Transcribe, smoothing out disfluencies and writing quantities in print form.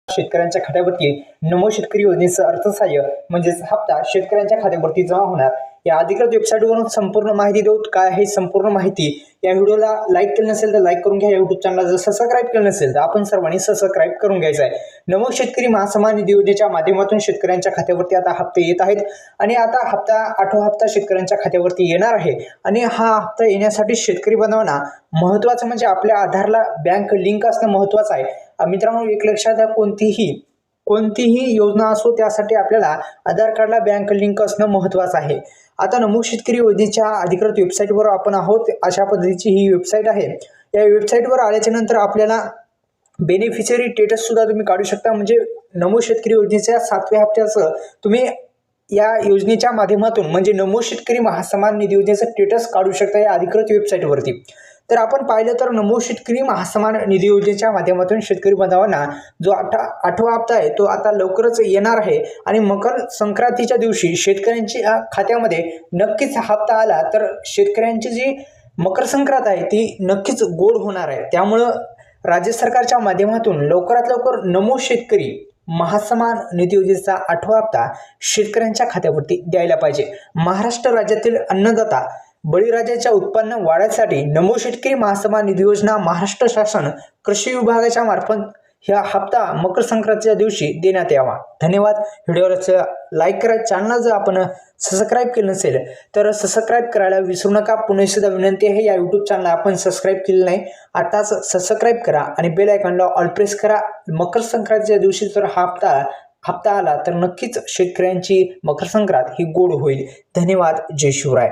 शेतकऱ्यांच्या खात्यावरती नमो शेतकरी योजनेचं अर्थसहाय्य म्हणजेच हप्ता शेतकऱ्यांच्या खात्यावरती जमा होणार। या अधिकृत वेबसाईटवरून संपूर्ण माहिती देऊ। काय आहे संपूर्ण माहिती? या व्हिडिओला लाईक केलं नसेल तर लाईक करून घ्या। YouTube चॅनलला जर सबस्क्राईब केलं नसेल तर आपण सर्वांनी सबस्क्राईब करून घ्यायचं आहे। नमो शेतकरी महासन्मान निधी योजनेच्या माध्यमातून शेतकऱ्यांच्या खात्यावरती आता हप्ते येत आहेत आणि आता आठवा हप्ता शेतकऱ्यांच्या खात्यावरती येणार आहे। आणि हा हप्ता येण्यासाठी शेतकरी बांधवांना महत्त्वाचं म्हणजे आपल्या आधारला बँक लिंक असणं महत्त्वाचं आहे। मित्रांनो, एक लक्षात घ्या, कोणतीही योजना असो त्यासाठी आपल्याला आधार कार्डला बँक लिंक असणं महत्त्वाचं आहे। आता नमो शेतकरी योजनेच्या अधिकृत वेबसाईटवर आपण आहोत। अशा पद्धतीची ही वेबसाईट आहे। या वेबसाईटवर आल्याच्या नंतर आपल्याला बेनिफिशियरी स्टेटस सुद्धा तुम्ही काढू शकता। म्हणजे नमो शेतकरी योजनेच्या 7व्या हप्त्याचं तुम्ही या योजनेच्या माध्यमातून म्हणजे नमो शेतकरी महासन्मान निधी योजनेचं स्टेटस काढू शकता या अधिकृत वेबसाईटवरती। तर आपण पाहिलं तर नमो शेतकरी महासन्मान निधी योजनेच्या माध्यमातून शेतकरी बांधवांना जो आठवा हप्ता आहे तो आता लवकरच येणार आहे आणि मकर संक्रांतीच्या दिवशी शेतकऱ्यांच्या खात्यामध्ये नक्कीच हप्ता आला तर शेतकऱ्यांची जी मकर संक्रांत आहे ती नक्कीच गोड होणार आहे। त्यामुळं राज्य सरकारच्या माध्यमातून लवकरात लवकर नमो शेतकरी महासन्मान निधी योजनेचा 8वा हप्ता शेतकऱ्यांच्या खात्यावरती द्यायला पाहिजे। महाराष्ट्र राज्यातील अन्नदाता बळीराजाच्या उत्पन्न वाढीसाठी नमो शेतकरी महासन्मान निधी योजना महाराष्ट्र शासन कृषी विभागाच्या मार्फत हा हप्ता मकर संक्रांतीच्या दिवशी देण्यात यावा। धन्यवाद। व्हिडिओला लाईक करा। चॅनलला जर आपण सबस्क्राईब केलं नसेल तर सबस्क्राईब करायला विसरू नका। पुन्हा एकदा विनंती आहे, या YouTube चॅनलला आपण सबस्क्राईब केलं नाही आताच सबस्क्राईब करा आणि बेल आयकॉनला ऑल प्रेस करा। मकर संक्रांतीच्या दिवशी जर हा हप्ता आला तर नक्कीच शेतकऱ्यांची मकर संक्रांत ही गोड होईल। धन्यवाद। जय शिवराय।